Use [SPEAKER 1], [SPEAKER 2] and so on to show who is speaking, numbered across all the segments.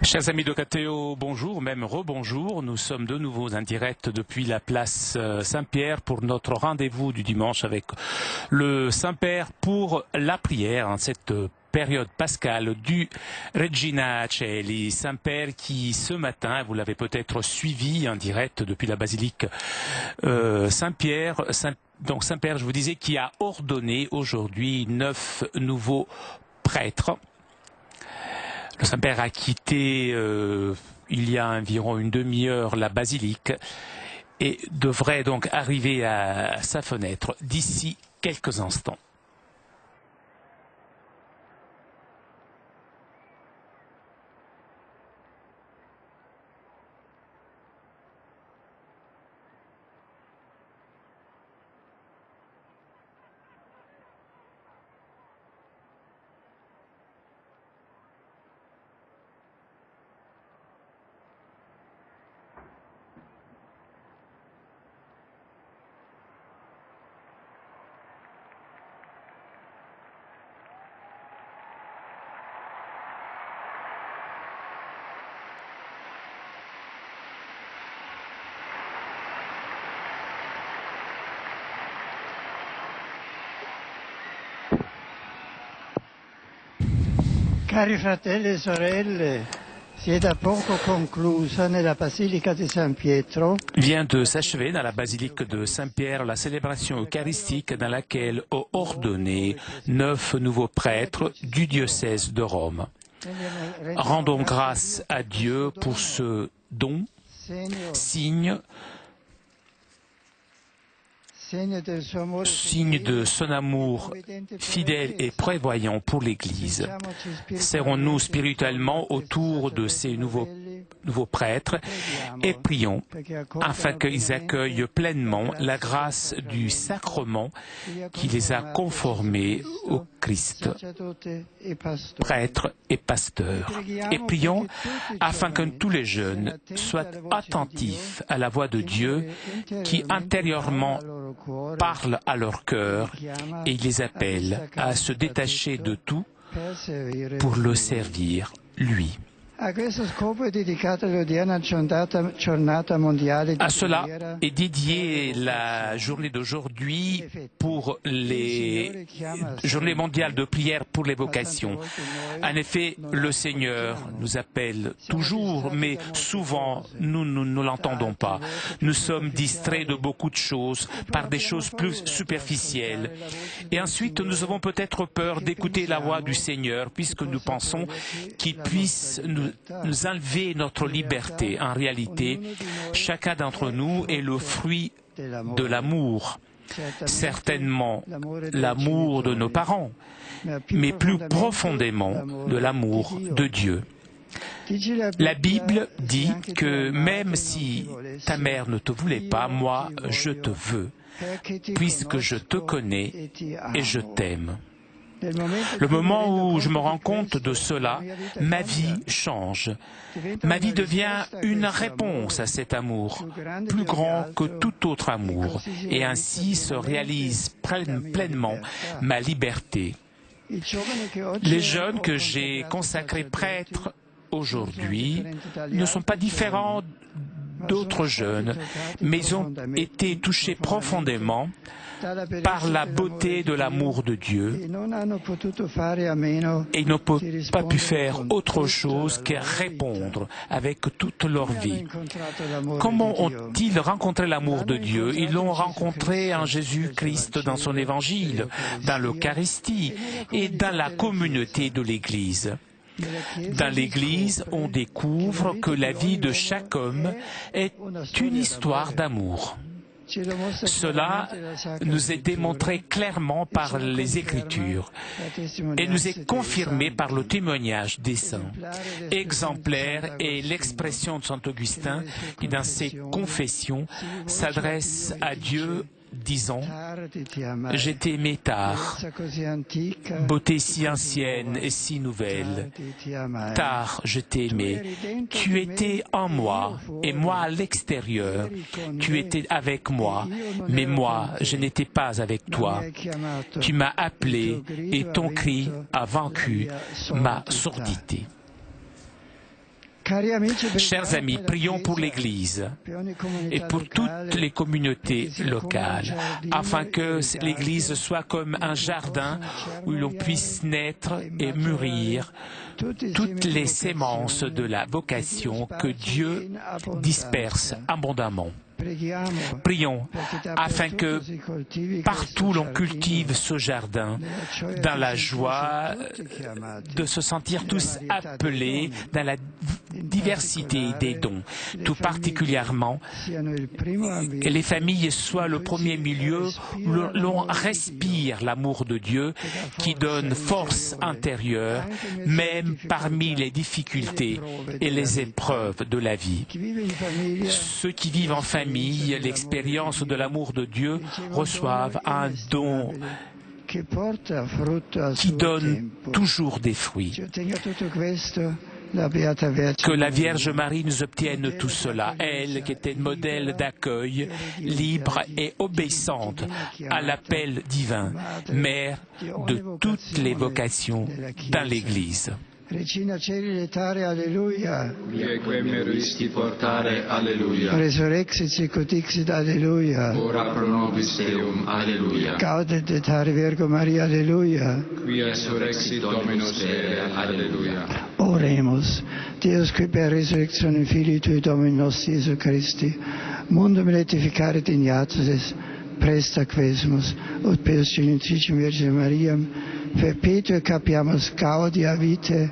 [SPEAKER 1] Chers amis de KTO, bonjour, même rebonjour. Nous sommes de nouveau en direct depuis la place Saint-Pierre pour notre rendez-vous du dimanche avec le Saint-Père pour la prière en cette période pascale du Regina Coeli. Saint-Père qui ce matin, vous l'avez peut-être suivi en direct depuis la basilique Saint-Pierre, donc Saint-Père, je vous disais, qui a ordonné aujourd'hui 9 nouveaux prêtres. Le Saint-Père a quitté il y a environ une demi-heure la basilique et devrait donc arriver à sa fenêtre d'ici quelques instants.
[SPEAKER 2] Cari fratelli e sorelle, si è da poco conclusa nella Basilica di San Pietro
[SPEAKER 1] Vient de s'achever dans la basilique de Saint-Pierre la célébration eucharistique dans laquelle ont ordonné 9 nouveaux prêtres du diocèse de Rome. Rendons grâce à Dieu pour ce don, signe de son amour fidèle et prévoyant pour l'Église. Serrons-nous spirituellement autour de ces nouveaux prêtres et prions afin qu'ils accueillent pleinement la grâce du sacrement qui les a conformés au Christ, prêtres et pasteurs. Et prions afin que tous les jeunes soient attentifs à la voix de Dieu qui intérieurement parle à leur cœur et les appelle à se détacher de tout pour le servir, lui. À cela est dédiée la journée d'aujourd'hui pour les journées mondiales de prière pour les vocations. En effet, le Seigneur nous appelle toujours, mais souvent nous ne l'entendons pas. Nous sommes distraits de beaucoup de choses par des choses plus superficielles. Et ensuite, nous avons peut-être peur d'écouter la voix du Seigneur puisque nous pensons qu'il puisse nous enlever notre liberté. En réalité, chacun d'entre nous est le fruit de l'amour. Certainement l'amour de nos parents, mais plus profondément de l'amour de Dieu. La Bible dit que même si ta mère ne te voulait pas, moi je te veux, puisque je te connais et je t'aime. Le moment où je me rends compte de cela, ma vie change. Ma vie devient une réponse à cet amour, plus grand que tout autre amour, et ainsi se réalise pleinement ma liberté. Les jeunes que j'ai consacrés prêtres aujourd'hui ne sont pas différents d'autres jeunes, mais ils ont été touchés profondément par la beauté de l'amour de Dieu et ils n'ont pas pu faire autre chose que répondre avec toute leur vie. Comment ont-ils rencontré l'amour de Dieu? Ils l'ont rencontré en Jésus-Christ dans son évangile, dans l'Eucharistie et dans la communauté de l'Église. Dans l'Église, on découvre que la vie de chaque homme est une histoire d'amour. Cela nous est démontré clairement par les Écritures et nous est confirmé par le témoignage des saints. Exemplaire est l'expression de saint Augustin qui, dans ses confessions, s'adresse à Dieu disant « Je t'ai aimé tard, beauté si ancienne et si nouvelle. Tard, je t'ai aimé. Tu étais en moi et moi à l'extérieur. Tu étais avec moi, mais moi, je n'étais pas avec toi. Tu m'as appelé et ton cri a vaincu ma sordité. » Chers amis, prions pour l'Église et pour toutes les communautés locales, afin que l'Église soit comme un jardin où l'on puisse naître et mûrir toutes les sémences de la vocation que Dieu disperse abondamment. Prions afin que partout l'on cultive ce jardin dans la joie de se sentir tous appelés dans la diversité des dons, tout particulièrement que les familles soient le premier milieu où l'on respire l'amour de Dieu qui donne force intérieure même parmi les difficultés et les épreuves de la vie. Ceux qui vivent en famille, l'expérience de l'amour de Dieu, reçoivent un don qui donne toujours des fruits. Que la Vierge Marie nous obtienne tout cela, elle qui était modèle d'accueil, libre et obéissante à l'appel divin, mère de toutes les vocations dans l'Église.
[SPEAKER 2] Regina Celi letare, alleluia.
[SPEAKER 3] Quie meristi portare, alleluia.
[SPEAKER 2] Resurrexit sicut dixit, alleluia.
[SPEAKER 3] Ora pro nobis Deum, alleluia.
[SPEAKER 2] Gaudet et Virgo Maria, alleluia.
[SPEAKER 3] Quia resurrexit Dominus Ere, alleluia.
[SPEAKER 2] Oremus, Deus qui per resurrectione Filii Tui Domini nostri Iesu Christi, mundum rectificare dignatus presta quesumus, ut Peus Genetricem Virgine Mariam, perpetue capiamus gaudia vitae,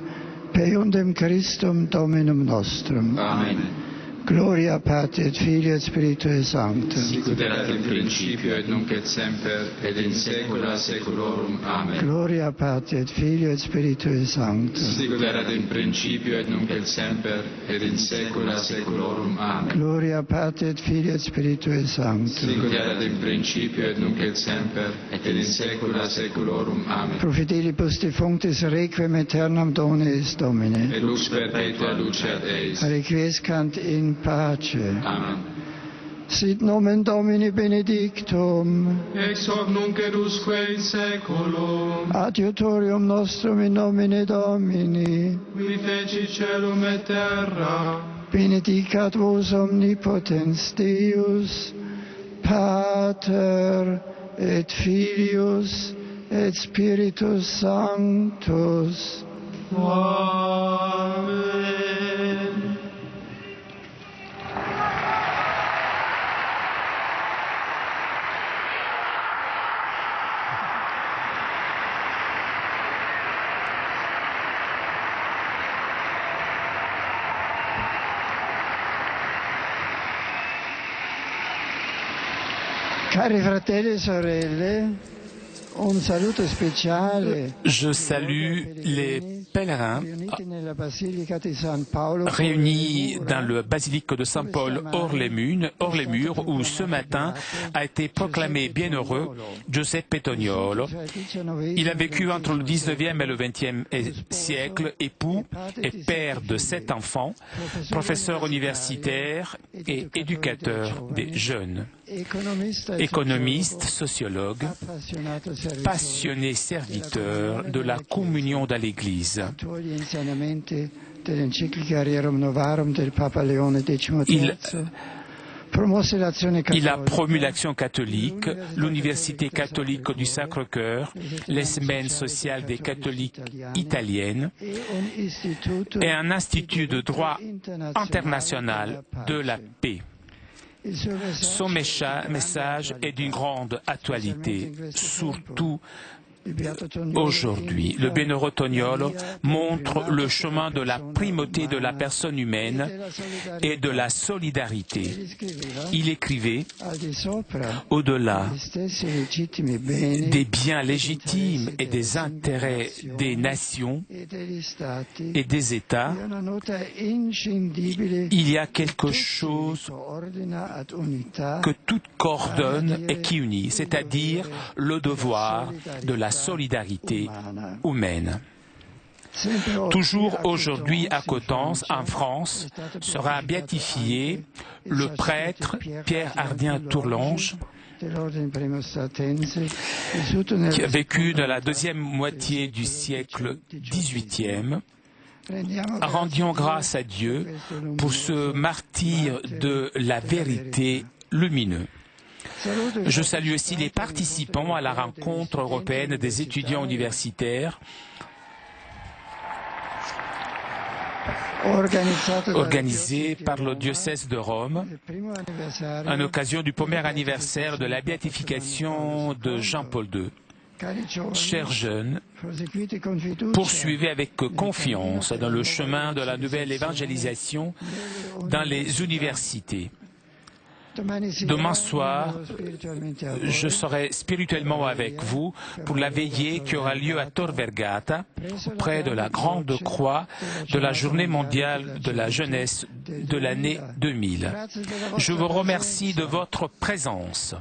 [SPEAKER 2] per eundem Christum Dominum nostrum.
[SPEAKER 3] Amen.
[SPEAKER 2] Gloria Patri et Filii et Spiritui Sancto.
[SPEAKER 3] Sicut erat in principio et nunc et semper et in saecula saeculorum. Amen.
[SPEAKER 2] Gloria Patri et Filii et Spiritui Sancto.
[SPEAKER 3] Sicut erat in principio et nunc et semper et in saecula saeculorum. Amen.
[SPEAKER 2] Gloria Patri et Filii et Spiritui Sancto.
[SPEAKER 3] Sicut erat in principio et nunc et semper et in saecula saeculorum. Amen.
[SPEAKER 2] Pro fidelibus defunctis requiem aeternam donis Domine.
[SPEAKER 3] Et lux perpetua luceat eis.
[SPEAKER 2] Requiescant in pace.
[SPEAKER 3] Amen.
[SPEAKER 2] Sit nomen Domini benedictum.
[SPEAKER 3] Ex hoc nunc et usque in saeculum.
[SPEAKER 2] Adiutorium nostrum in nomine Domini.
[SPEAKER 3] Qui feci celum et terra.
[SPEAKER 2] Benedicat vos omnipotens Deus, Pater et Filius et Spiritus Sanctus.
[SPEAKER 3] Amen.
[SPEAKER 2] Cari fratelli e sorelle, un saluto speciale.
[SPEAKER 1] Je salue les pèlerins réunis dans le basilique de Saint-Paul hors les murs, où ce matin a été proclamé bienheureux Giuseppe Toniolo. Il a vécu entre le 19e et le 20e siècle, époux et père de 7 enfants, professeur universitaire et éducateur des jeunes. Économiste, sociologue, passionné serviteur de la communion dans l'Église. Il a promu l'action catholique, l'Université catholique du Sacre-Cœur, les semaines sociales des catholiques italiennes et un institut de droit international de la paix. Son message est d'une grande actualité, surtout aujourd'hui. Le bienheureux Toniolo montre le chemin de la primauté de la personne humaine et de la solidarité. Il écrivait, au-delà des biens légitimes et des intérêts des nations et des États, il y a quelque chose que tout coordonne et qui unit, c'est-à-dire le devoir de la solidarité humaine. Toujours aujourd'hui à Coutances, en France, sera béatifié le prêtre Pierre Ardien Tourlange, qui a vécu dans la deuxième moitié du siècle XVIIIe rendions grâce à Dieu pour ce martyr de la vérité lumineux. Je salue aussi les participants à la rencontre européenne des étudiants universitaires organisée par le diocèse de Rome en occasion du premier anniversaire de la béatification de Jean-Paul II. Chers jeunes, poursuivez avec confiance dans le chemin de la nouvelle évangélisation dans les universités. Demain soir, je serai spirituellement avec vous pour la veillée qui aura lieu à Tor Vergata, près de la grande croix de la Journée mondiale de la jeunesse de l'année 2000. Je vous remercie de votre présence.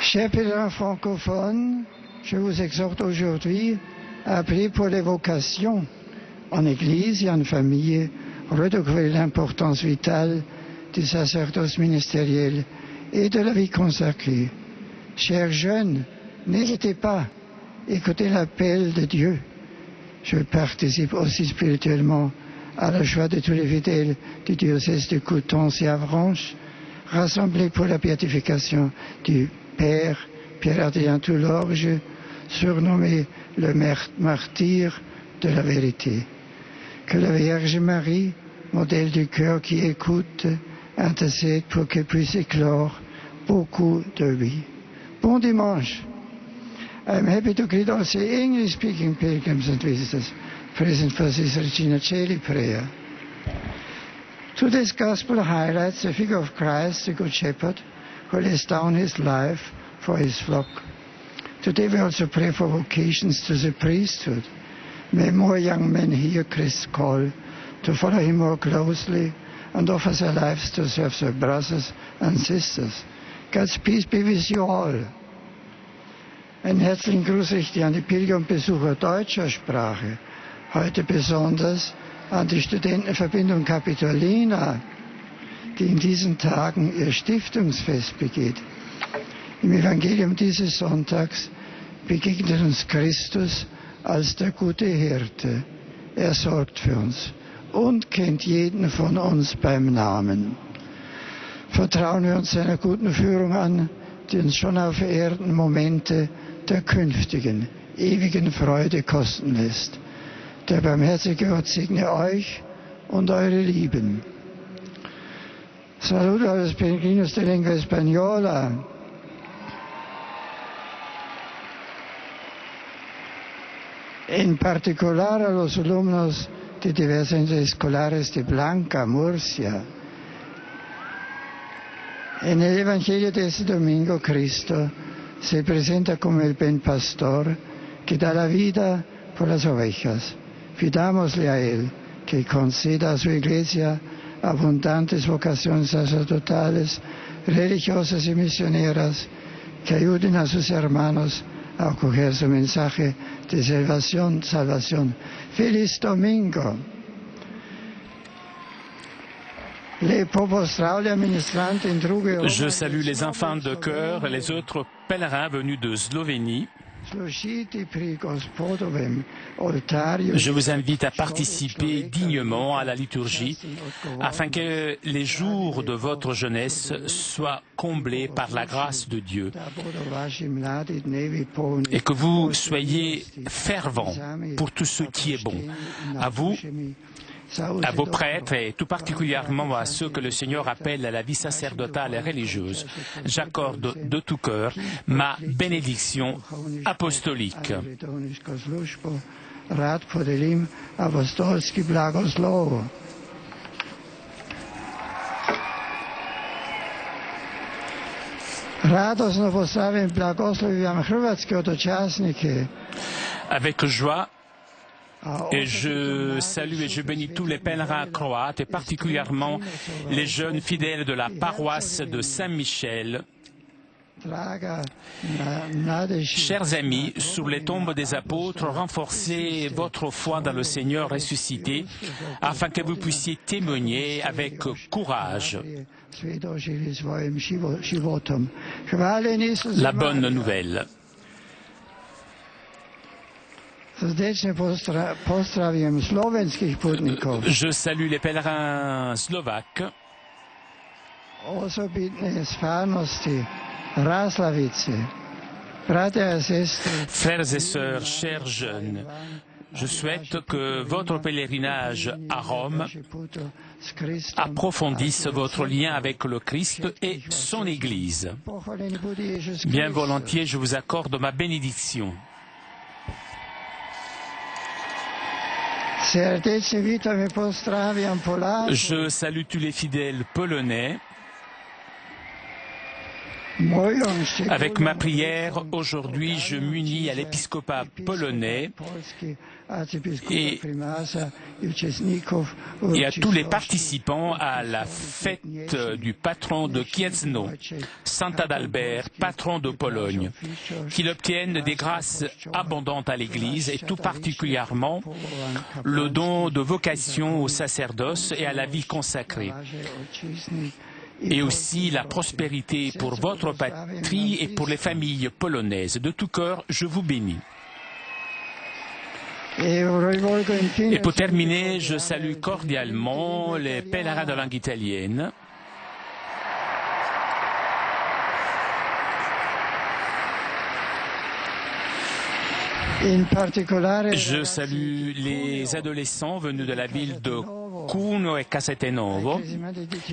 [SPEAKER 2] Chers pèlerins francophones, je vous exhorte aujourd'hui à prier pour les vocations en Église et en famille, redécouvrir l'importance vitale du sacerdoce ministériel et de la vie consacrée. Chers jeunes, n'hésitez pas, écoutez l'appel de Dieu. Je participe aussi spirituellement à la joie de tous les fidèles du diocèse de Coutances et Avranches, rassemblés pour la béatification du Père Pierre-Adrien Toulorge, surnommé le martyr de la vérité. Que la Vierge Marie, modèle du cœur qui écoute, intercède pour qu'elle puisse éclore beaucoup de lui. Bon dimanche. I'm happy to greet also English-speaking pilgrims and visitors present for this Regina Coeli prayer. Today's Gospel highlights the figure of Christ, the Good Shepherd, who lays down his life for his flock. Today we also pray for vocations to the priesthood. May more young men hear Christ's call to follow him more closely and offer their lives to serve their brothers and sisters. God's peace be with you all. Einen herzlichen Gruß richte ich an die Pilger und Besucher deutscher Sprache. Heute besonders an die Studentenverbindung Capitolina, die in diesen Tagen ihr Stiftungsfest begeht. Im Evangelium dieses Sonntags begegnet uns Christus als der gute Hirte. Er sorgt für uns und kennt jeden von uns beim Namen. Vertrauen wir uns seiner guten Führung an, die uns schon auf Erden Momente der künftigen, ewigen Freude kosten lässt. Der barmherzige Gott segne euch und eure Lieben. Saludo a los peregrinos de lengua española. En particular a los alumnos de diversas escolares de Blanca, Murcia. En el Evangelio de este domingo, Cristo se presenta como el buen pastor que da la vida por las ovejas. Pidámosle a Él que conceda a su Iglesia abundantes vocaciones sacerdotales, religiosas y misioneras que ayuden a sus hermanos a acoger su mensaje de salvación. ¡Feliz domingo!
[SPEAKER 1] Je salue les enfants de chœur et les autres pèlerins venus de Slovénie. Je vous invite à participer dignement à la liturgie afin que les jours de votre jeunesse soient comblés par la grâce de Dieu et que vous soyez fervents pour tout ce qui est bon. À vous, à vos prêtres et tout particulièrement à ceux que le Seigneur appelle à la vie sacerdotale et religieuse, j'accorde de tout cœur ma bénédiction apostolique. Avec joie, et je salue et je bénis tous les pèlerins croates et particulièrement les jeunes fidèles de la paroisse de Saint-Michel Chers amis, sur les tombes des apôtres, renforcez votre foi dans le Seigneur ressuscité, afin que vous puissiez témoigner avec courage. La bonne nouvelle. Je salue les pèlerins slovaques. Frères et sœurs, chers jeunes, je souhaite que votre pèlerinage à Rome approfondisse votre lien avec le Christ et son Église. Bien volontiers, je vous accorde ma bénédiction. Je salue tous les fidèles polonais. Avec ma prière, aujourd'hui, je m'unis à l'épiscopat polonais et à tous les participants à la fête du patron de Kiezno, Saint Adalbert, patron de Pologne, qu'il obtienne des grâces abondantes à l'Église et tout particulièrement le don de vocation au sacerdoce et à la vie consacrée. Et aussi la prospérité pour votre patrie et pour les familles polonaises. De tout cœur, je vous bénis. Et pour terminer, je salue cordialement les pèlerins de langue italienne. Je salue les adolescents venus de la ville de Cuneo et Castelnuovo,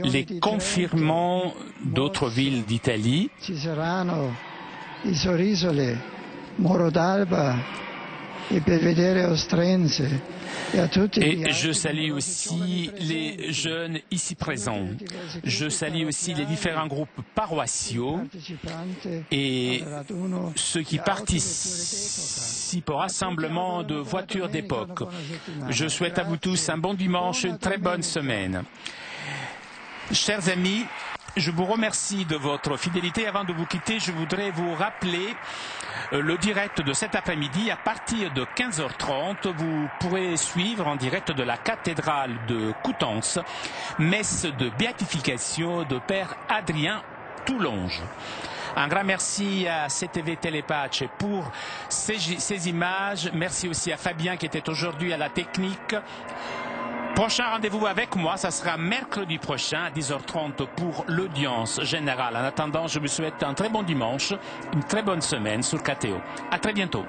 [SPEAKER 1] les confirmants d'autres villes d'Italie, et je salue aussi les jeunes ici présents. Je salue aussi les différents groupes paroissiaux et ceux qui participent au rassemblement de voitures d'époque. Je souhaite à vous tous un bon dimanche, une très bonne semaine. Chers amis, je vous remercie de votre fidélité. Avant de vous quitter, je voudrais vous rappeler le direct de cet après-midi. À partir de 15h30, vous pourrez suivre en direct de la cathédrale de Coutances, messe de béatification de Père Adrien Toulonge. Un grand merci à CTV Télépace pour ces images. Merci aussi à Fabien qui était aujourd'hui à la technique. Prochain rendez-vous avec moi, ça sera mercredi prochain à 10h30 pour l'audience générale. En attendant, je vous souhaite un très bon dimanche, une très bonne semaine sur KTO. À très bientôt.